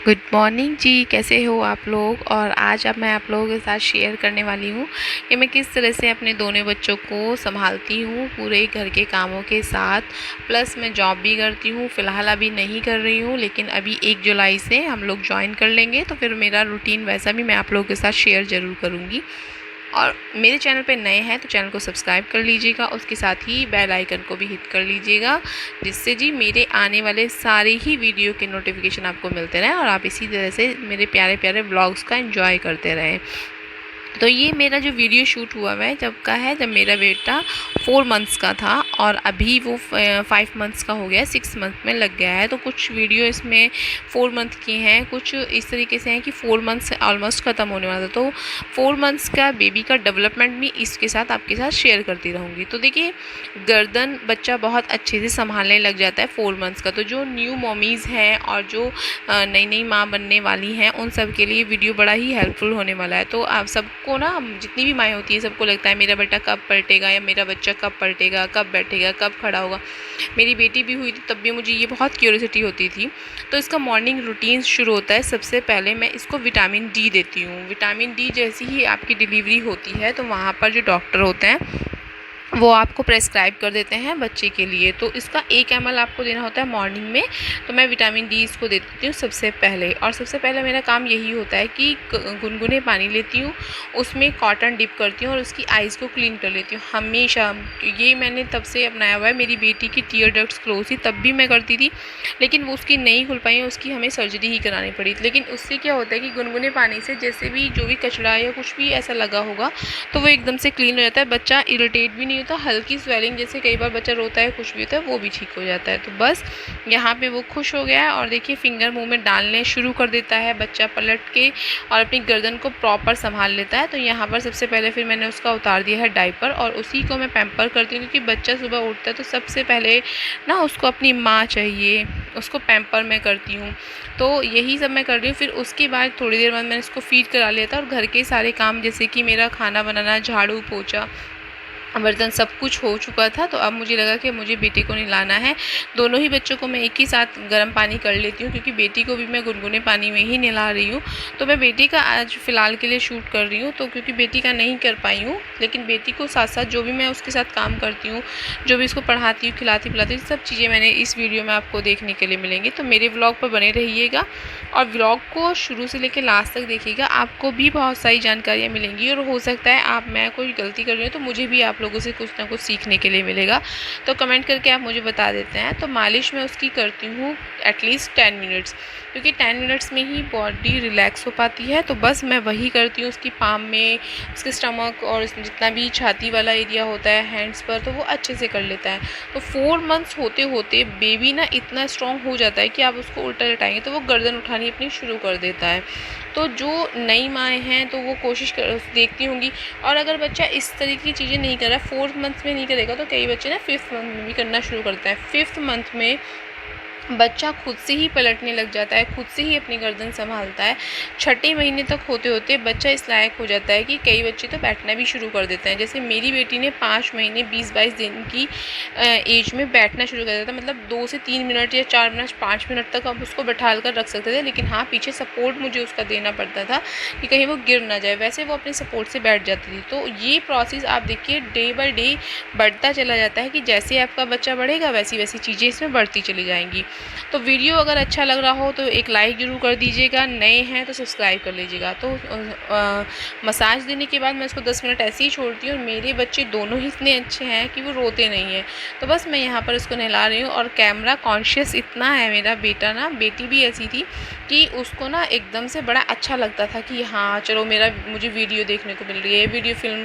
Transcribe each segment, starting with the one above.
Good morning जी, कैसे हो आप लोग। और आज अब मैं आप लोगों के साथ शेयर करने वाली हूँ कि मैं किस तरह से अपने दोनों बच्चों को संभालती हूँ पूरे घर के कामों के साथ। प्लस मैं जॉब भी करती हूँ, फ़िलहाल अभी नहीं कर रही हूँ, लेकिन अभी 1 जुलाई से हम लोग ज्वाइन कर लेंगे, तो फिर मेरा रूटीन वैसा भी मैं आप लोगों के साथ शेयर ज़रूर करूँगी। और मेरे चैनल पे नए हैं तो चैनल को सब्सक्राइब कर लीजिएगा, उसके साथ ही बेल आइकन को भी हिट कर लीजिएगा, जिससे जी मेरे आने वाले सारे ही वीडियो के नोटिफिकेशन आपको मिलते रहें और आप इसी तरह से मेरे प्यारे प्यारे व्लॉग्स का एंजॉय करते रहें। तो ये मेरा जो वीडियो शूट हुआ है जब का है, जब मेरा बेटा 4 मंथ्स का था और अभी वो 5 मंथ्स का हो गया, 6 मंथ में लग गया है। तो कुछ वीडियो इसमें 4 मंथ की हैं, कुछ इस तरीके से हैं कि 4 मंथ्स ऑलमोस्ट ख़त्म होने वाला था। तो 4 मंथ्स का बेबी का डेवलपमेंट भी इसके साथ आपके साथ शेयर करती रहूँगी। तो देखिए, गर्दन बच्चा बहुत अच्छे से संभालने लग जाता है 4 मंथ्स का। तो जो न्यू मॉमीज़ हैं और जो नई नई माँ बनने वाली हैं, उन सब के लिए वीडियो बड़ा ही हेल्पफुल होने वाला है। तो आप सबको ना, जितनी भी माएँ होती हैं, सबको लगता है मेरा बेटा कब पलटेगा या मेरा बच्चा कब पलटेगा, कब बैठेगा, कब खड़ा होगा। मेरी बेटी भी हुई थी तब भी मुझे ये बहुत क्यूरियोसिटी होती थी। तो इसका मॉर्निंग रूटीन शुरू होता है, सबसे पहले मैं इसको विटामिन डी देती हूँ। विटामिन डी जैसी ही आपकी डिलीवरी होती है तो वहाँ पर जो डॉक्टर होते हैं वो आपको प्रेस्क्राइब कर देते हैं बच्चे के लिए। तो इसका 1 ml आपको देना होता है मॉर्निंग में। तो मैं विटामिन डी इसको दे देती हूँ सबसे पहले। और सबसे पहले मेरा काम यही होता है कि गुनगुने पानी लेती हूँ, उसमें कॉटन डिप करती हूँ और उसकी आइज़ को क्लीन कर लेती हूँ हमेशा। ये मैंने तब से अपनाया हुआ है। मेरी बेटी की टीयर डक्ट्स क्लोज थी, तब भी मैं करती थी, लेकिन वो उसकी नहीं खुल पाई, उसकी हमें सर्जरी ही करानी पड़ी। लेकिन उससे क्या होता है कि गुनगुने पानी से जैसे भी जो भी कचरा या कुछ भी ऐसा लगा होगा तो वो एकदम से क्लीन हो जाता है। बच्चा इरिटेट भी नहीं होता, हल्की स्वेलिंग जैसे कई बार बच्चा रोता है, कुछ भी होता है, वो भी ठीक हो जाता है। तो बस यहाँ पे वो खुश हो गया है और देखिए फिंगर मुंह में डालने शुरू कर देता है बच्चा पलट के और अपनी गर्दन को प्रॉपर संभाल लेता है। तो यहाँ पर सबसे पहले फिर मैंने उसका उतार दिया है डायपर और उसी को मैं पैम्पर करती हूँ, क्योंकि बच्चा सुबह उठता है तो सबसे पहले ना उसको अपनी माँ चाहिए, उसको पैम्पर मैं करती हूँ। तो यही सब मैं कर रही हूँ। फिर उसके बाद थोड़ी देर बाद मैंने इसको फीड करा लिया था और घर के सारे काम जैसे कि मेरा खाना बनाना, झाड़ू पोछा, बर्तन सब कुछ हो चुका था। तो अब मुझे लगा कि मुझे बेटे को नहलाना है। दोनों ही बच्चों को मैं एक ही साथ गर्म पानी कर लेती हूँ, क्योंकि बेटी को भी मैं गुनगुने पानी में ही नहला रही हूँ। तो मैं बेटी का आज फ़िलहाल के लिए शूट कर रही हूँ, तो क्योंकि बेटी का नहीं कर पाई हूँ, लेकिन बेटी को साथ साथ जो भी मैं उसके साथ काम करती हूँ, जो भी इसको पढ़ाती हूँ, खिलाती पिलाती हूँ, सब चीज़ें मैंने इस वीडियो में आपको देखने के लिए मिलेंगी। तो मेरे व्लॉग पर बने रहिएगा और व्लॉग को शुरू से लेकर लास्ट तक देखिएगा, आपको भी बहुत सारी जानकारियाँ मिलेंगी। और हो सकता है आप, मैं कोई गलती कर रही हूँ तो मुझे भी आप लोगों से कुछ ना कुछ सीखने के लिए मिलेगा। तो कमेंट करके आप मुझे बता देते हैं। तो मालिश मैं उसकी करती हूँ एटलीस्ट 10 मिनट्स, क्योंकि 10 मिनट्स में ही बॉडी रिलैक्स हो पाती है। तो बस मैं वही करती हूँ उसकी पाम में, उसके स्टमक और जितना भी छाती वाला एरिया होता है हैंड्स पर, तो वो अच्छे से कर लेता है। तो 4 मंथ्स होते होते बेबी ना इतना स्ट्रॉन्ग हो जाता है कि आप उसको उल्टा लेटाएंगे तो वो गर्दन उठानी अपनी शुरू कर देता है। तो जो नई माएँ हैं तो वो कोशिश कर देखती होंगी। और अगर बच्चा इस तरीके की चीज़ें नहीं कर रहा है, 4th मंथ में नहीं करेगा, तो कई बच्चे ना 5th मंथ में भी करना शुरू करते हैं। 5th मंथ में बच्चा खुद से ही पलटने लग जाता है, खुद से ही अपनी गर्दन संभालता है। 6ठे महीने तक होते होते बच्चा इस लायक हो जाता है कि कई बच्चे तो बैठना भी शुरू कर देते हैं। जैसे मेरी बेटी ने 5 महीने 20-22 दिन की एज में बैठना शुरू कर दिया था। मतलब 2 से 3 मिनट या 4 मिनट 5 मिनट तक आप उसको बैठा कर रख सकते थे, लेकिन हाँ, पीछे सपोर्ट मुझे उसका देना पड़ता था कि कहीं वो गिर ना जाए। वैसे वो अपने सपोर्ट से बैठ जाती थी। तो ये प्रोसेस आप देखिए डे बाय डे बढ़ता चला जाता है कि जैसे आपका बच्चा बढ़ेगा वैसी वैसी चीज़ें इसमें बढ़ती चली जाएंगी। तो वीडियो अगर अच्छा लग रहा हो तो एक लाइक ज़रूर कर दीजिएगा, नए हैं तो सब्सक्राइब कर लीजिएगा। तो मसाज देने के बाद मैं इसको 10 मिनट ऐसे ही छोड़ती हूँ और मेरे बच्चे दोनों ही इतने अच्छे हैं कि वो रोते नहीं हैं। तो बस मैं यहाँ पर इसको नहला रही हूँ। और कैमरा कॉन्शियस इतना है मेरा बेटा ना, बेटी भी ऐसी थी कि उसको ना एकदम से बड़ा अच्छा लगता था कि हाँ चलो मुझे वीडियो देखने को मिल रही है, वीडियो फिल्म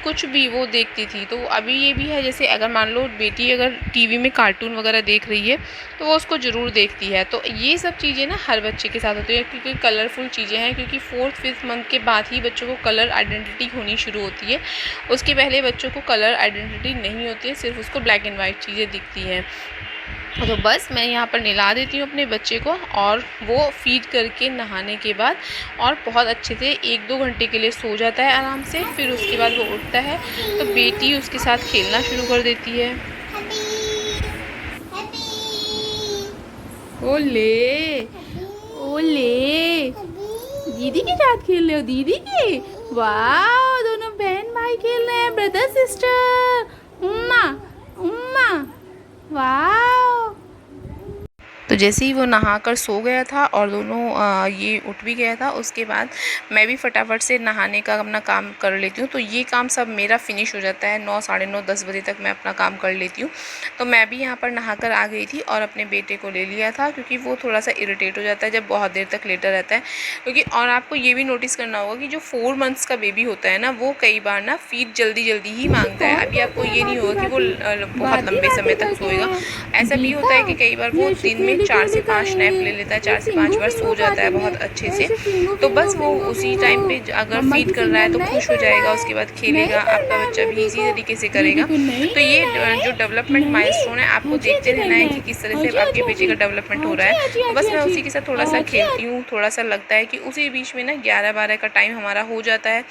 कुछ भी वो देखती थी। तो अभी ये भी है, जैसे अगर मान लो बेटी अगर टीवी में कार्टून वगैरह देख रही है तो वो उसको ज़रूर देखती है। तो ये सब चीज़ें ना हर बच्चे के साथ होती है, क्योंकि कलरफुल चीज़ें हैं। क्योंकि 4th-5th मंथ के बाद ही बच्चों को कलर आइडेंटिटी होनी शुरू होती है। उसके पहले बच्चों को कलर आइडेंटिटी नहीं होती है, सिर्फ उसको ब्लैक एंड वाइट चीज़ें दिखती हैं। तो बस मैं यहाँ पर नहला देती हूँ अपने बच्चे को और वो फीड करके नहाने के बाद और बहुत अच्छे से 1-2 घंटे के लिए सो जाता है आराम से। फिर उसके बाद वो उठता है तो बेटी उसके साथ खेलना शुरू कर देती है। ओले ले दीदी के साथ खेल रहे हो, दीदी के। वाह, दोनों बहन भाई खेल रहे हैं, ब्रदर सिस्टर। उम्मा उम्मा, वाह। तो जैसे ही वो नहाकर सो गया था और दोनों ये उठ भी गया था, उसके बाद मैं भी फटाफट से नहाने का अपना काम कर लेती हूँ। तो ये काम सब मेरा फिनिश हो जाता है 9 साढ़े 9 10 बजे तक मैं अपना काम कर लेती हूँ। तो मैं भी यहाँ पर नहाकर आ गई थी और अपने बेटे को ले लिया था, क्योंकि वो थोड़ा सा इरिटेट हो जाता है जब बहुत देर तक लेटा रहता है। क्योंकि और आपको ये भी नोटिस करना होगा कि जो 4 मंथ्स का बेबी होता है ना, वो कई बार ना फीड जल्दी जल्दी ही मांगता है। अभी आपको ये नहीं होगा कि वो बहुत लंबे समय तक सोएगा। ऐसा भी होता है कि कई बार वो दिन में 4 से 5 नैप ले लेता है, 4 से 5 बार सो जाता है बहुत अच्छे से। तो बस वो उसी टाइम पे अगर फीड कर रहा है तो खुश हो जाएगा, उसके बाद खेलेगा। आपका बच्चा भी इसी तरीके से करेगा। तो ये जो डेवलपमेंट माइलस्टोन है, आपको देखते रहना है कि किस तरह से आपके बेटे का डेवलपमेंट हो रहा है। तो बस मैं उसी के साथ थोड़ा सा खेलती हूँ। थोड़ा सा लगता है कि उसी बीच में ना 11-12 का टाइम हमारा हो जाता है,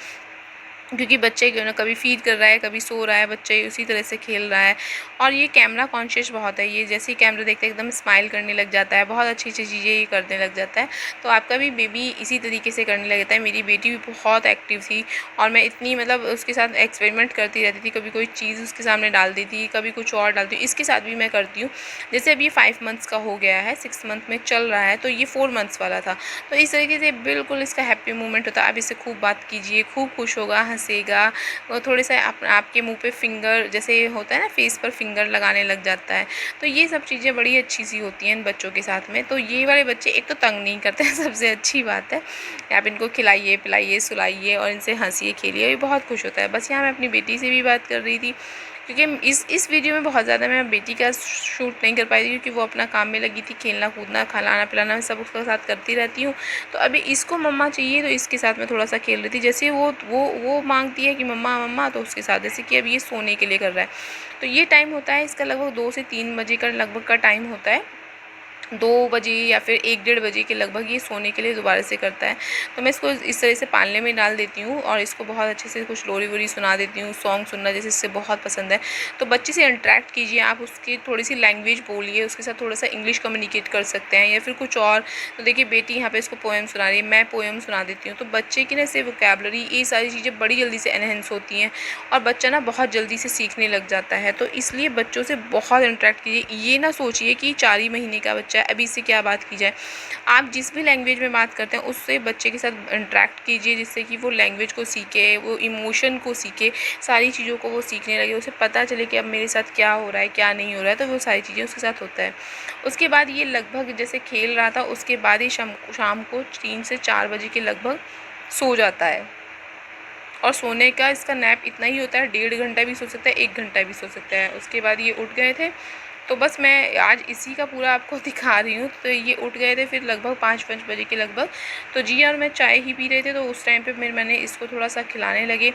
क्योंकि बच्चे क्यों ना कभी फीड कर रहा है, कभी सो रहा है, बच्चे उसी तरह से खेल रहा है। और ये कैमरा कॉन्शियस बहुत है, ये जैसे ही कैमरा देखते हैं एकदम स्माइल करने लग जाता है, बहुत अच्छी अच्छी चीज़ें ये करने लग जाता है। तो आपका भी बेबी इसी तरीके से करने लग जाता है। मेरी बेटी भी बहुत एक्टिव थी और मैं इतनी मतलब उसके साथ एक्सपेरिमेंट करती रहती थी। कभी कोई चीज़ उसके सामने डाल दी थी, कभी कुछ और डालती हूँ। इसके साथ भी मैं करती हूँ। जैसे अभी 5 मंथ्स का हो गया है, 6 मंथ में चल रहा है, तो ये 4 मंथ्स वाला था। तो इस तरीके से बिल्कुल इसका हैप्पी मोमेंट होता है। आप इससे खूब बात कीजिए, खूब खुश होगा, हंसेगा। वो थोड़े से आपके मुंह पे फिंगर जैसे होता है ना, फेस पर फिंगर लगाने लग जाता है। तो ये सब चीज़ें बड़ी अच्छी सी होती हैं इन बच्चों के साथ में। तो ये वाले बच्चे एक तो तंग नहीं करते हैं, सबसे अच्छी बात है। आप इनको खिलाइए पिलाइए सुलाइए और इनसे हंसिए खेलिए, ये बहुत खुश होता है। बस यहाँ मैं अपनी बेटी से भी बात कर रही थी, क्योंकि इस वीडियो में बहुत ज़्यादा मैं बेटी का शूट नहीं कर पाई थी, क्योंकि वो अपना काम में लगी थी। खेलना कूदना खिलाना पिलाना मैं सब उसके साथ करती रहती हूँ। तो अभी इसको मम्मा चाहिए, तो इसके साथ मैं थोड़ा सा खेल रही थी। जैसे वो मांगती है कि मम्मा मम्मा, तो उसके साथ, जैसे कि अब ये सोने के लिए कर रहा है। तो ये टाइम होता है इसका लगभग 2 से 3 बजे का लगभग का टाइम होता है। 2 बजे या फिर 1-1:30 बजे के लगभग ये सोने के लिए दोबारा से करता है। तो मैं इसको इस तरह से पालने में डाल देती हूँ और इसको बहुत अच्छे से कुछ लोरी वोरी सुना देती हूँ। सॉन्ग सुनना जैसे इससे बहुत पसंद है। तो बच्चे से इंटरेक्ट कीजिए, आप उसकी थोड़ी सी लैंग्वेज बोलिए, उसके साथ थोड़ा सा इंग्लिश कम्युनिकेट कर सकते हैं या फिर कुछ और। तो देखिए बेटी यहाँ पे इसको पोएम सुना रही है, मैं पोएम सुना देती हूँ। तो बच्चे की ना इससे वोकैबुलरी, ये सारी चीज़ें बड़ी जल्दी से एनहेंस होती हैं और बच्चा ना बहुत जल्दी से सीखने लग जाता है। तो इसलिए बच्चों से बहुत इंटरेक्ट कीजिए। ये ना सोचिए कि 4 ही महीने का बच्चा है, अभी इससे क्या बात की जाए। आप जिस भी लैंग्वेज में बात करते हैं उससे बच्चे के साथ इंटरेक्ट कीजिए, जिससे कि वो लैंग्वेज को सीखे, वो इमोशन को सीखे, सारी चीज़ों को वो सीखने लगे, उसे पता चले कि अब मेरे साथ क्या हो रहा है क्या नहीं हो रहा है। तो वो सारी चीज़ें उसके साथ होता है। उसके बाद ये लगभग जैसे खेल रहा था, उसके बाद ही शाम को 3 से 4 बजे के लगभग सो जाता है। और सोने का इसका नैप इतना ही होता है, 1.5 घंटा भी सो सकता है, 1 घंटा भी सो सकता है। उसके बाद ये उठ गए थे। तो बस मैं आज इसी का पूरा आपको दिखा रही हूँ। तो ये उठ गए थे फिर लगभग 5 बजे के लगभग। तो जी और मैं चाय ही पी रहे थे, तो उस टाइम पे मैंने इसको थोड़ा सा खिलाने लगे।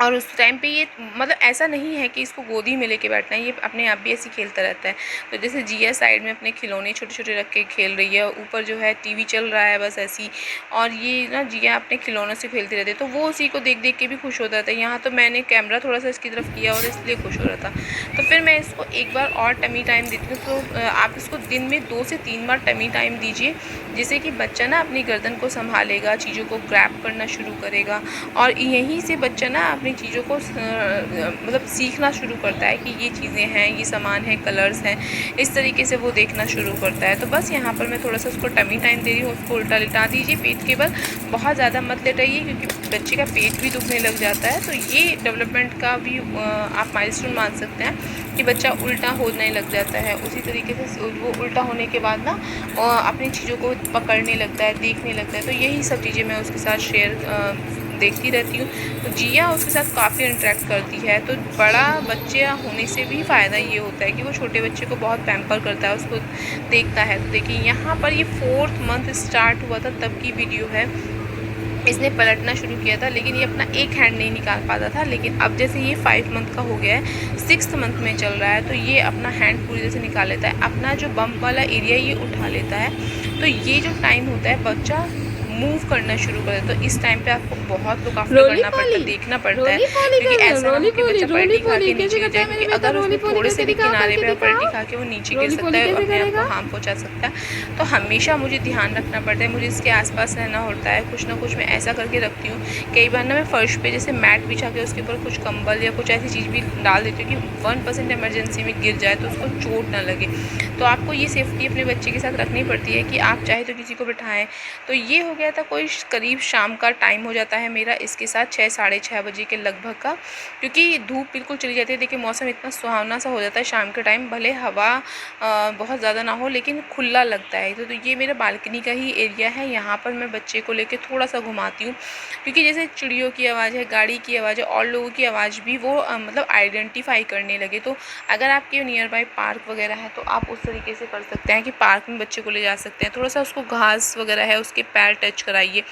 और उस टाइम पे ये मतलब ऐसा नहीं है कि इसको गोदी में लेके बैठना है, ये अपने आप भी ऐसे खेलता रहता है। तो जैसे जिया साइड में अपने खिलौने छोटे छोटे रख के खेल रही है, ऊपर जो है टीवी चल रहा है बस ऐसी। और ये ना जिया अपने खिलौनों से खेलती रहती है, तो वो उसी को देख देख के भी खुश होता था। यहाँ तो मैंने कैमरा थोड़ा सा इसकी तरफ किया और इसलिए खुश हो रहा था। तो फिर मैं इसको एक बार और टमी टाइम देती हूँ। तो आप इसको दिन में 2 से 3 बार टमी टाइम दीजिए, जिससे कि बच्चा ना अपनी गर्दन को संभालेगा, चीज़ों को ग्रैब करना शुरू करेगा। और यहीं से बच्चा ना अपनी चीज़ों को मतलब सीखना शुरू करता है कि ये चीज़ें हैं, ये सामान है, कलर्स हैं, इस तरीके से वो देखना शुरू करता है। तो बस यहाँ पर मैं थोड़ा सा उसको टमी टाइम दे रही हूँ। उसको उल्टा लिटा दीजिए पेट के बल, बहुत ज़्यादा मत लेटाइए, क्योंकि बच्चे का पेट भी दुखने लग जाता है। तो ये डेवलपमेंट का भी आप माइलस्टोन मान सकते हैं कि बच्चा उल्टा होने लग जाता है। उसी तरीके से वो उल्टा होने के बाद ना अपनी चीज़ों को पकड़ने लगता है, देखने लगता है। तो यही सब चीज़ें मैं उसके साथ शेयर देखती रहती हूँ। तो जिया उसके साथ काफ़ी इंटरेक्ट करती है। तो बड़ा बच्चे होने से भी फ़ायदा ये होता है कि वो छोटे बच्चे को बहुत पैम्पर करता है, उसको देखता है। तो देखिए यहाँ पर ये 4th मंथ स्टार्ट हुआ था तब की वीडियो है। इसने पलटना शुरू किया था, लेकिन ये अपना एक हैंड नहीं निकाल पाता था। लेकिन अब जैसे ये 5 मंथ का हो गया है, 6th मंथ में चल रहा है, तो ये अपना हैंड पूरी तरह से निकाल लेता है। अपना जो बम्प वाला एरिया ये उठा लेता है। तो ये जो टाइम होता है, बच्चा मूव करना शुरू कर देते, तो इस टाइम पे आपको बहुत लुक आफ्टर करना पड़ता है, देखना पड़ता है, क्योंकि ऐसा ना हो कि बच्चा पलटी खा के नीचे गिर जाए, क्योंकि अगर उसमें थोड़े से भी किनारे पे पलटी खा के वो नीचे गिर सकता है, अपने आप को हार्म पहुंचा सकता है। तो हमेशा मुझे ध्यान रखना पड़ता है, मुझे इसके आसपास रहना होता है, कुछ ना कुछ मैं ऐसा करके रखती हूँ। कई बार ना मैं फर्श पे जैसे मैट बिछा के उसके ऊपर कुछ कंबल या कुछ ऐसी चीज़ भी डाल देती हूँ कि 1% इमरजेंसी में गिर जाए तो उसको चोट ना लगे। तो आपको ये सेफ्टी अपने बच्चे के साथ रखनी पड़ती है कि आप चाहे तो किसी को बिठाएं। तो ये हो गया था कोई करीब शाम का टाइम हो जाता है मेरा इसके साथ 6 साढ़े 6 बजे के लगभग का, क्योंकि धूप बिल्कुल चली जाती है। देखिए मौसम इतना सुहावना सा हो जाता है शाम के टाइम, भले हवा बहुत ज़्यादा ना हो लेकिन खुला लगता है। तो ये मेरा बालकनी का ही एरिया है, यहाँ पर मैं बच्चे को लेकर थोड़ा सा घुमाती हूँ, क्योंकि जैसे चिड़ियों की आवाज़ है, गाड़ी की आवाज़ है और लोगों की आवाज़ भी वो मतलब आइडेंटिफाई करने लगे। तो अगर आपके नियर बाई पार्क वगैरह है तो आप उस तरीके से कर सकते हैं कि पार्क में बच्चे को ले जा सकते हैं, थोड़ा सा उसको घास वगैरह है उसके पैर टच कराइए,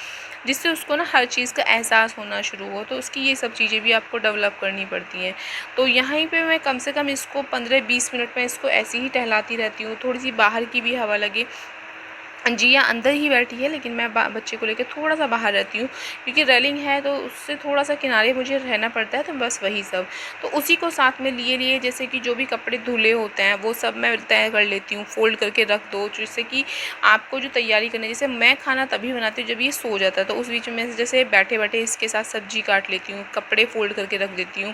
जिससे उसको ना हर चीज़ का एहसास होना शुरू हो। तो उसकी ये सब चीज़ें भी आपको डेवलप करनी पड़ती हैं। तो यहाँ पे मैं कम से कम इसको 15-20 मिनट में इसको ऐसे ही टहलाती रहती हूँ, थोड़ी सी बाहर की भी हवा लगे। जिया अंदर ही बैठी है लेकिन मैं बच्चे को लेकर थोड़ा सा बाहर रहती हूँ, क्योंकि रेलिंग है तो उससे थोड़ा सा किनारे मुझे रहना पड़ता है। तो बस वही सब, तो उसी को साथ में लिए जैसे कि जो भी कपड़े धुले होते हैं वो सब मैं तय कर लेती हूँ, फ़ोल्ड करके रख दो, जिससे कि आपको जो तैयारी करनी है, जैसे मैं खाना तभी बनाती हूँ जब ये सो जाता है, तो उस बीच में जैसे बैठे बैठे इसके साथ सब्जी काट लेती हूँ, कपड़े फ़ोल्ड करके रख देती हूँ।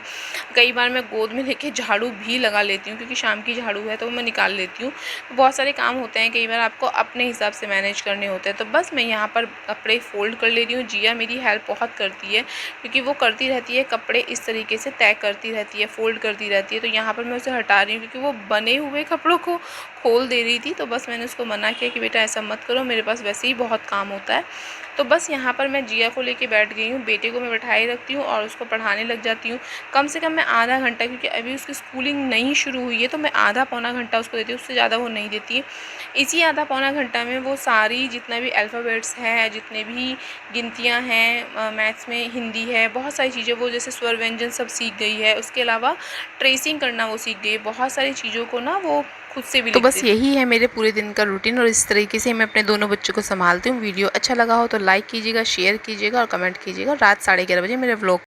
कई बार मैं गोद में लेके झाड़ू भी लगा लेती हूँ, क्योंकि शाम की झाड़ू है तो मैं निकाल लेती हूँ। तो बहुत सारे काम होते हैं, कई बार आपको अपने हिसाब से मैनेज करने होते हैं। तो बस मैं यहाँ पर कपड़े फ़ोल्ड कर ले रही हूँ। जिया मेरी हेल्प बहुत करती है, क्योंकि वो करती रहती है, कपड़े इस तरीके से तय करती रहती है, फ़ोल्ड करती रहती है। तो यहाँ पर मैं उसे हटा रही हूँ, क्योंकि वो बने हुए कपड़ों को खोल दे रही थी। तो बस मैंने उसको मना किया कि बेटा ऐसा मत करो, मेरे पास वैसे ही बहुत काम होता है। तो बस यहाँ पर मैं जिया को लेके बैठ गई हूँ, बेटे को मैं बैठाए रखती हूँ और उसको पढ़ाने लग जाती हूँ। कम से कम मैं आधा घंटा, क्योंकि अभी उसकी स्कूलिंग नहीं शुरू हुई है, तो मैं आधा पौना घंटा उसको देती हूँ, उससे ज़्यादा वो नहीं देती है। इसी आधा पौना घंटा में वो सारी जितना भी अल्फ़ाबेट्स हैं, जितने भी गिनतियाँ हैं, मैथ्स में हिंदी है, बहुत सारी चीज़ें वो जैसे स्वर व्यंजन सब सीख गई है। उसके अलावा ट्रेसिंग करना वो सीख गई है, बहुत सारी चीज़ों को ना वो खुद से भी। तो बस यही है मेरे पूरे दिन का रूटीन, और इस तरीके से मैं अपने दोनों बच्चों को संभालती हूँ। वीडियो अच्छा लगा हो तो लाइक कीजिएगा, शेयर कीजिएगा और कमेंट कीजिएगा। रात 11:30 बजे मेरे व्लॉग